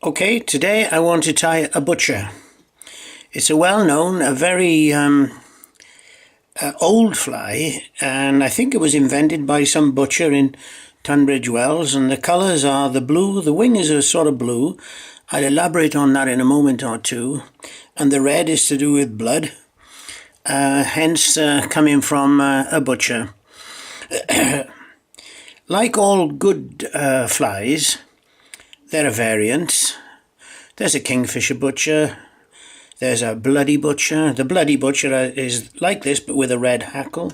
Okay, today I want to tie a butcher. It's a well-known, a very old fly, and I think it was invented by some butcher in Tunbridge Wells, and the colours are the blue, the wing is a sort of blue. I'll elaborate on that in a moment or two. And the red is to do with blood, hence coming from a butcher. Like all good flies, there are variants. There's a kingfisher butcher. There's a bloody butcher. The bloody butcher is like this, but with a red hackle.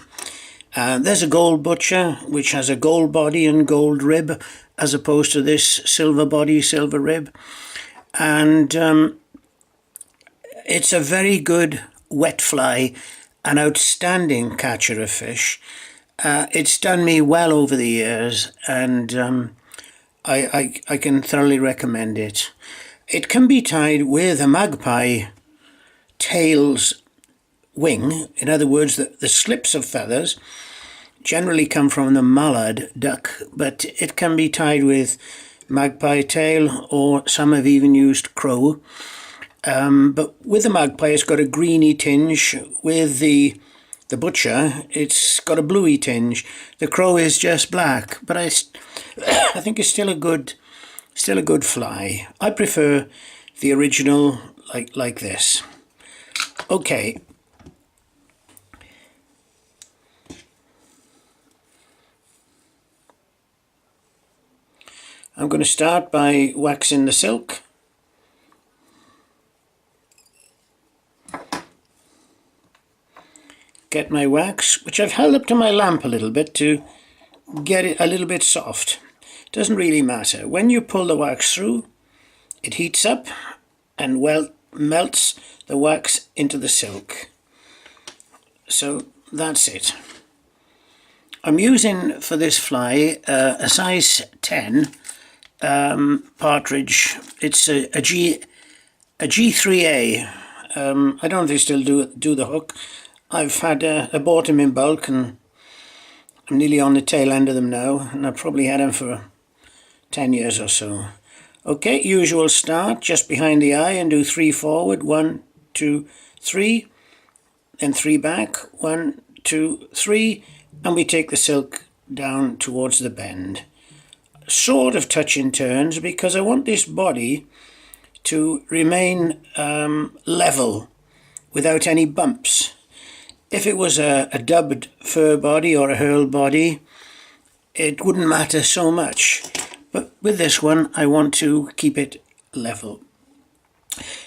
There's a gold butcher, which has a gold body and gold rib, as opposed to this silver body, silver rib. And it's a very good wet fly, an outstanding catcher of fish. It's done me well over the years, and I can thoroughly recommend it. It can be tied with a magpie tail's wing. In other words, the slips of feathers generally come from the mallard duck, but it can be tied with magpie tail, or some have even used crow. But with the magpie, it's got a greeny tinge. With the butcher, it's got a bluey tinge. The crow is just black, but I think it's still a good fly. I prefer the original, like this. Okay. I'm going to start by waxing the silk. Get my wax, which I've held up to my lamp a little bit to get it a little bit soft. Doesn't really matter. When you pull the wax through, it heats up and melts the wax into the silk. So that's it. I'm using for this fly a size 10 partridge. It's a G3A. I don't know if they still do the hook. I bought them in bulk, and I'm nearly on the tail end of them now, and I've probably had them for 10 years or so. Okay, usual start, just behind the eye, and do 3 forward, 1, 2, 3, then 3 back, 1, 2, 3, and we take the silk down towards the bend. Sort of touching turns, because I want this body to remain level without any bumps. If it was a dubbed fur body or a hurl body, it wouldn't matter so much. But with this one, I want to keep it level.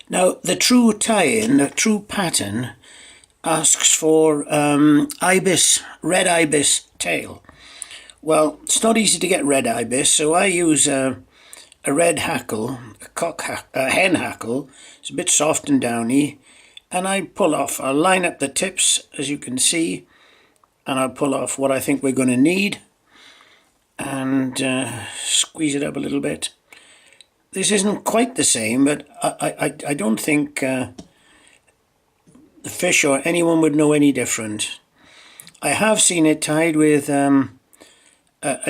Now, the true tie-in, the true pattern, asks for red ibis tail. Well, it's not easy to get red ibis, so I use a red hackle, a hen hackle. It's a bit soft and downy, and I pull off. I'll line up the tips, as you can see, and I'll pull off what I think we're going to need, and squeeze it up a little bit. This isn't quite the same, but I don't think the fish or anyone would know any different. I have seen it tied with a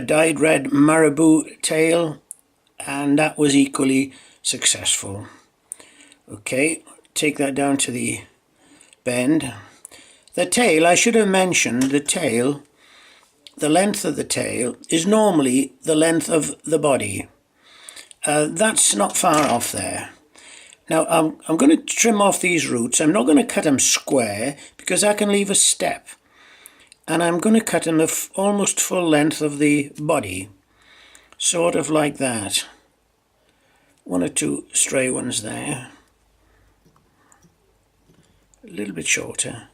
dyed red marabou tail, and that was equally successful. Okay, take that down to the bend. The tail, I should have mentioned, the length of the tail is normally the length of the body. That's not far off there. Now I'm going to trim off these roots. I'm not going to cut them square, because I can leave a step. And I'm going to cut them almost full length of the body. Sort of like that. 1 or 2 stray ones there. A little bit shorter.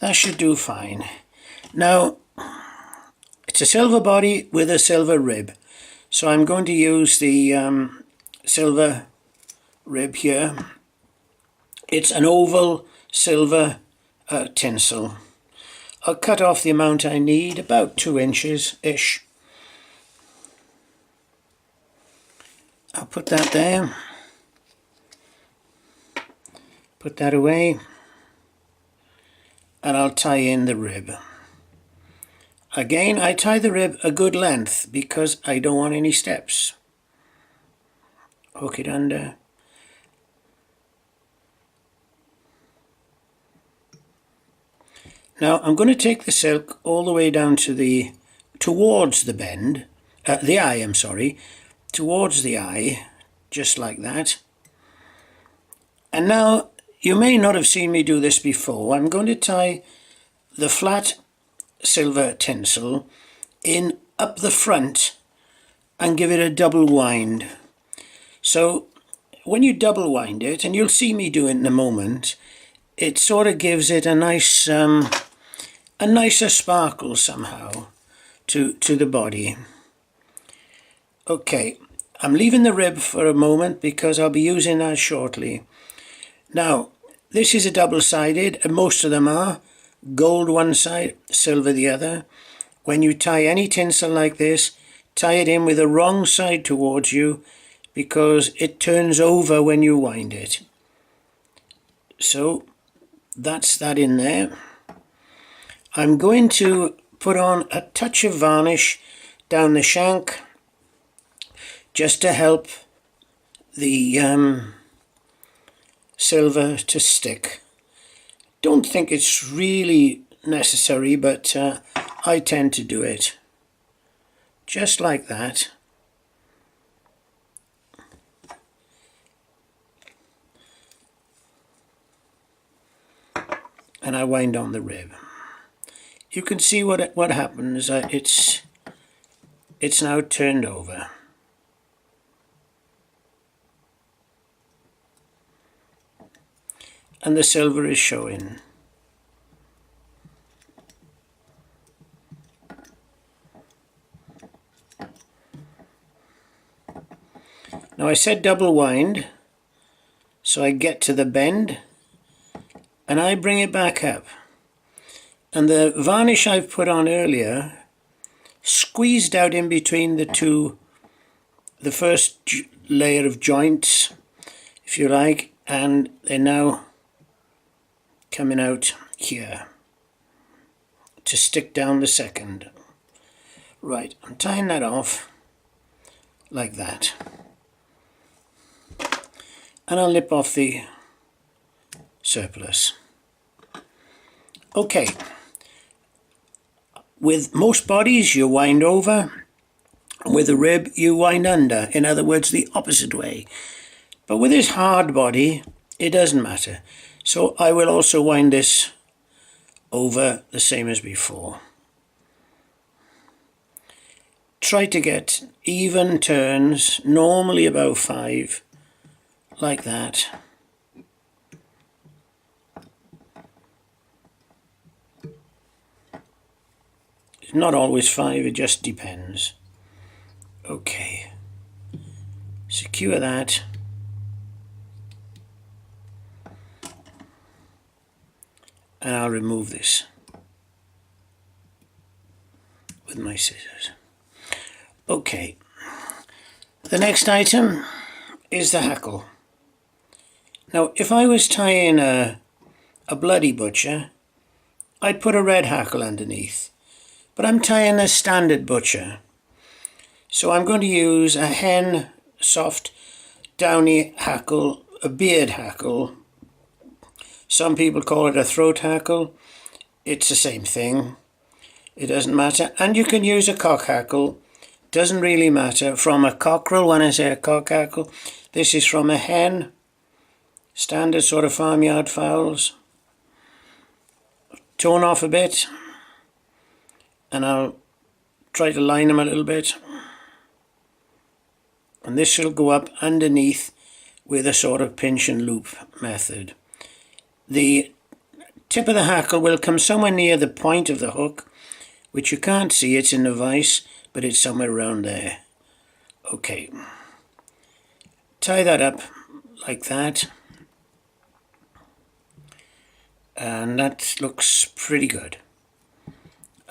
That should do fine. Now, it's a silver body with a silver rib. So I'm going to use the silver rib here. It's an oval silver tinsel. I'll cut off the amount I need, about 2 inches-ish. I'll put that there. Put that away. And I'll tie in the rib. Again, I tie the rib a good length, because I don't want any steps. hook it under. Now I'm going to take the silk all the way down to towards the bend, the eye, I'm sorry, towards the eye, just like that. And now, you may not have seen me do this before. I'm going to tie the flat silver tinsel in up the front and give it a double wind. So when you double wind it, and you'll see me do it in a moment, it sort of gives it a nice, a nicer sparkle somehow to the body. Okay, I'm leaving the rib for a moment because I'll be using that shortly. Now, this is a double-sided, and most of them are. Gold one side, silver the other. When you tie any tinsel like this, tie it in with the wrong side towards you because it turns over when you wind it. So, that's that in there. I'm going to put on a touch of varnish down the shank just to help the silver to stick. Don't think it's really necessary, but I tend to do it. Just like that. And I wind on the rib. You can see what happens. It's now turned over. And the silver is showing. Now I said double wind, so I get to the bend and I bring it back up. And the varnish I've put on earlier squeezed out in between the first layer of joints, if you like, and they're now coming out here to stick down the second. Right, I'm tying that off like that. And I'll nip off the surplus. Okay, with most bodies you wind over, with a rib you wind under, in other words the opposite way. But with this hard body it doesn't matter. So I will also wind this over the same as before. Try to get even turns, normally about 5, like that. It's not always 5, it just depends. Okay, secure that. And I'll remove this with my scissors. Okay, the next item is the hackle. Now, if I was tying a bloody butcher, I'd put a red hackle underneath. But I'm tying a standard butcher. So I'm going to use a hen soft downy hackle, a beard hackle. Some people call it a throat hackle. It's the same thing. It doesn't matter. And you can use a cock hackle. Doesn't really matter. From a cockerel, when I say a cock hackle, this is from a hen. Standard sort of farmyard fowls. Torn off a bit. And I'll try to line them a little bit. And this will go up underneath with a sort of pinch and loop method. The tip of the hackle will come somewhere near the point of the hook, which you can't see, it's in the vise, but it's somewhere around there. Okay, tie that up like that, and that looks pretty good.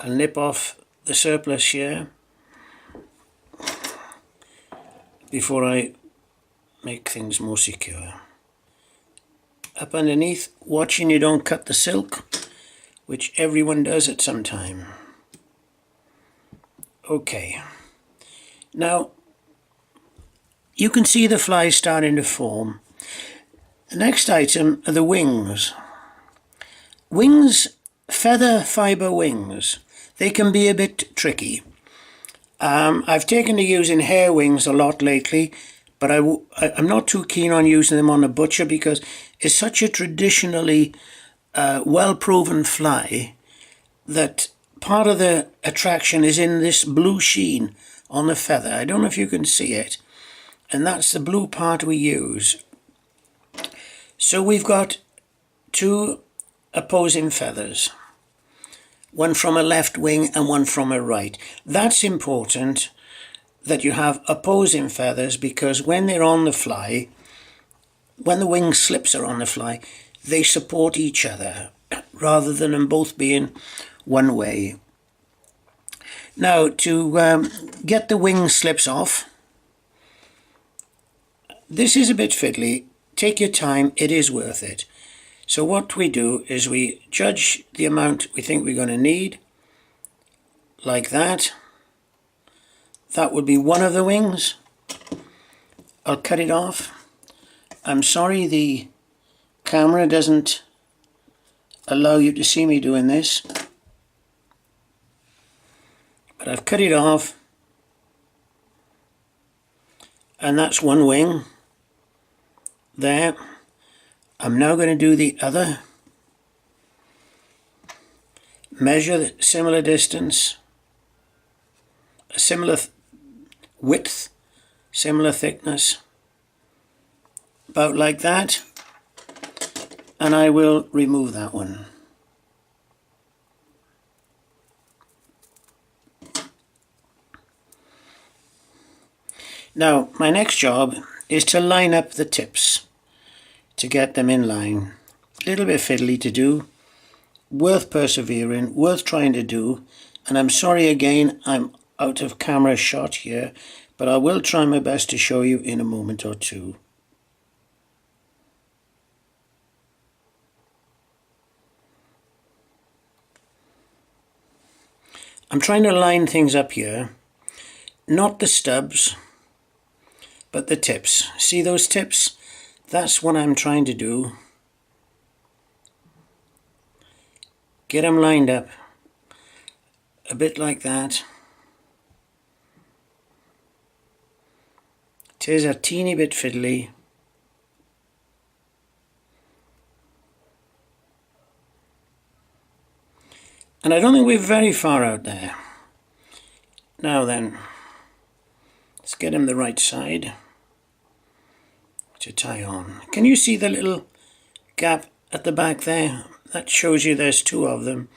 I'll nip off the surplus here before I make things more secure. Up underneath, watching you don't cut the silk, which everyone does at some time. Okay, now you can see the flies starting to form. The next item are the wings. Wings, feather fibre wings. They can be a bit tricky. I've taken to using hair wings a lot lately, but I'm not too keen on using them on a butcher because it's such a traditionally well-proven fly that part of the attraction is in this blue sheen on the feather. I don't know if you can see it, and that's the blue part we use. So we've got two opposing feathers, one from a left wing and one from a right. That's important that you have opposing feathers, because when they're on the fly, when the wing slips are on the fly, they support each other rather than them both being one way. Now, to get the wing slips off, this is a bit fiddly. Take your time, it is worth it. So what we do is we judge the amount we think we're going to need, like that. That would be one of the wings. I'll cut it off. I'm sorry the camera doesn't allow you to see me doing this, but I've cut it off, and that's one wing there. I'm now going to do the other. Measure the similar distance, a similar width, similar thickness, about like that, and I will remove that one. Now, my next job is to line up the tips, to get them in line. A little bit fiddly to do, worth persevering, worth trying to do, and I'm sorry again I'm out of camera shot here, but I will try my best to show you in a moment or two. I'm trying to line things up here, not the stubs, but the tips. See those tips? That's what I'm trying to do. Get them lined up a bit like that. It is a teeny bit fiddly. And I don't think we're very far out there. Now then, let's get them the right side to tie on. Can you see the little gap at the back there? That shows you there's two of them,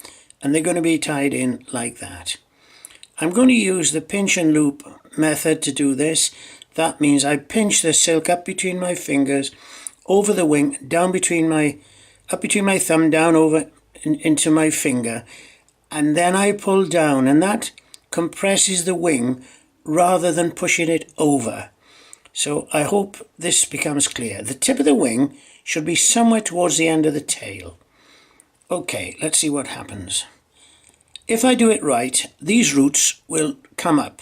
and they're going to be tied in like that. I'm going to use the pinch and loop method to do this. That means I pinch the silk up between my fingers, over the wing, down between my, up between my thumb, down over into my finger, and then I pull down, and that compresses the wing rather than pushing it over. So I hope this becomes clear. The tip of the wing should be somewhere towards the end of the tail. Okay, let's see what happens. If I do it right, these roots will come up.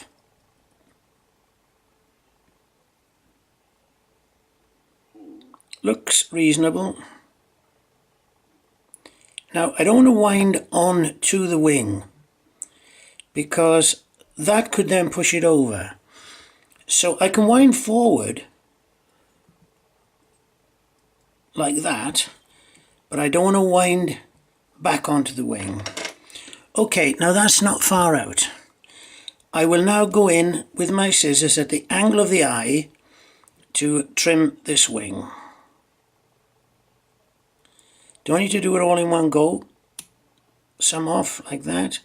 Looks reasonable. Now, I don't want to wind on to the wing, because that could then push it over. So I can wind forward like that, but I don't want to wind back onto the wing. Okay, now that's not far out. I will now go in with my scissors at the angle of the eye to trim this wing. Do I need to do it all in one go? Some off like that.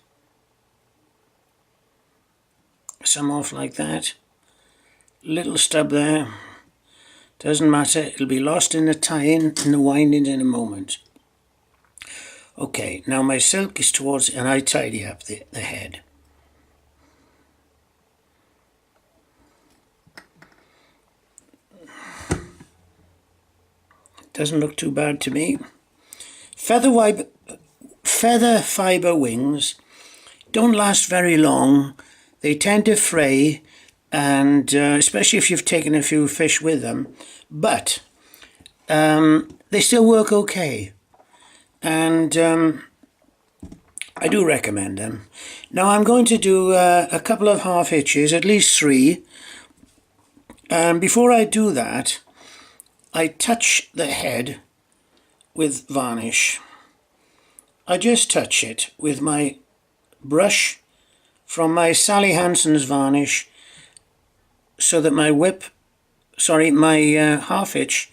Some off like that. Little stub there. Doesn't matter, it'll be lost in the tie-in and the windings in a moment. Okay, now my silk is towards, and I tidy up the head. Doesn't look too bad to me. Feather fibre wings don't last very long. They tend to fray, and especially if you've taken a few fish with them, but they still work okay, and I do recommend them. Now I'm going to do a couple of half hitches, at least 3. Before I do that, I touch the head with varnish. I just touch it with my brush from my Sally Hansen's varnish, so that my half hitch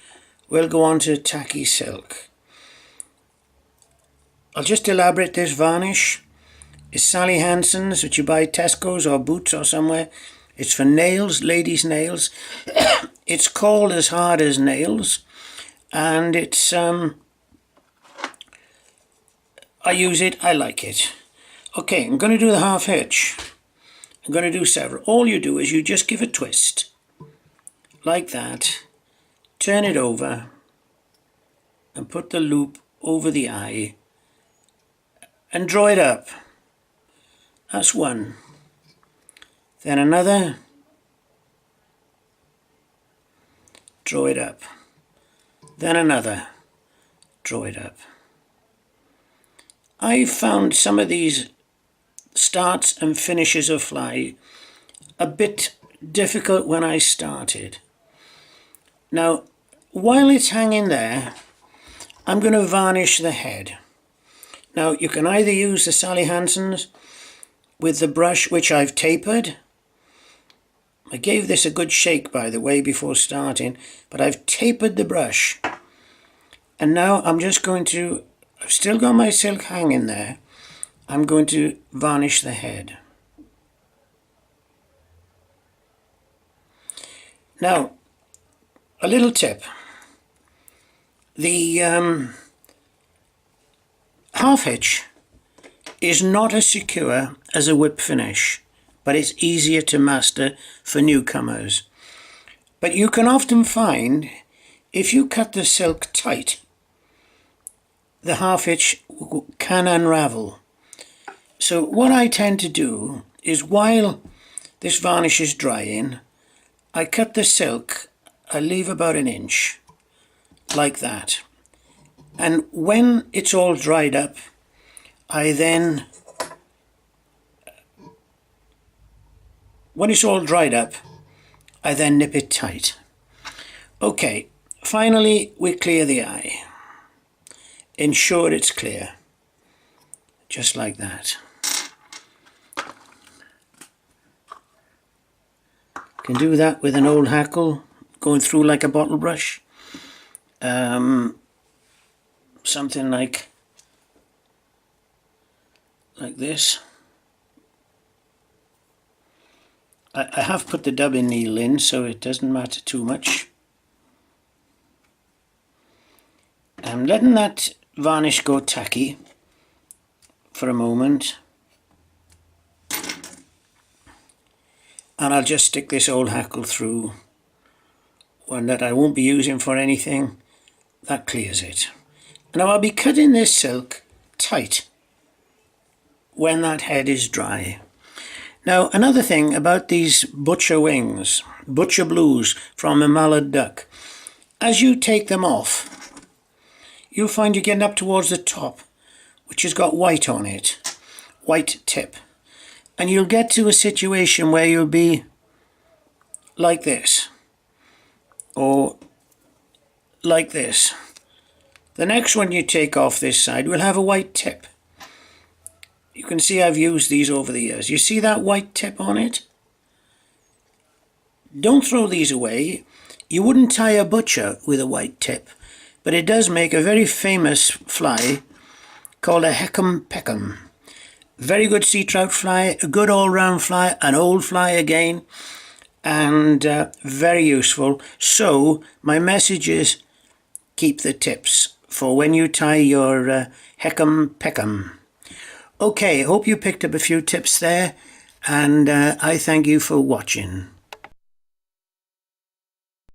will go onto tacky silk. I'll just elaborate this varnish. It's Sally Hansen's, which you buy at Tesco's or Boots or somewhere. It's for nails, ladies' nails. It's called As Hard as Nails, and it's I use it, I like it. Okay, I'm going to do the half hitch. I'm going to do several. All you do is you just give a twist, like that, turn it over, and put the loop over the eye, and draw it up. That's one. Then another, draw it up. Then another, draw it up. I found some of these starts and finishes of fly a bit difficult when I started. Now, while it's hanging there, I'm going to varnish the head. Now, you can either use the Sally Hansen's with the brush, which I've tapered. I gave this a good shake, by the way, before starting, but I've tapered the brush. And now I'm just going to, I've still got my silk hanging there, I'm going to varnish the head. Now, a little tip. The half hitch is not as secure as a whip finish, but it's easier to master for newcomers. But you can often find, if you cut the silk tight, the half hitch can unravel. So what I tend to do is, while this varnish is drying, I cut the silk, I leave about 1 inch, like that. And when it's all dried up, I then, nip it tight. Okay, finally we clear the eye. Ensure it's clear, just like that. Can do that with an old hackle, going through like a bottle brush. Something like this. I have put the dubbing needle in, so it doesn't matter too much. I'm letting that varnish go tacky for a moment, and I'll just stick this old hackle through, one that I won't be using for anything. That clears it. Now I'll be cutting this silk tight when that head is dry. Now, another thing about these butcher wings, butcher blues from a mallard duck, as you take them off, you'll find you're getting up towards the top, which has got white on it, white tip. And you'll get to a situation where you'll be like this, or like this. The next one you take off this side will have a white tip. You can see I've used these over the years. You see that white tip on it? Don't throw these away. You wouldn't tie a butcher with a white tip, but it does make a very famous fly called a Heckham Peckham. Very good sea trout fly, a good all-round fly, an old fly again, and very useful. So my message is, keep the tips for when you tie your Heckham Peckham. Okay, hope you picked up a few tips there, and I thank you for watching.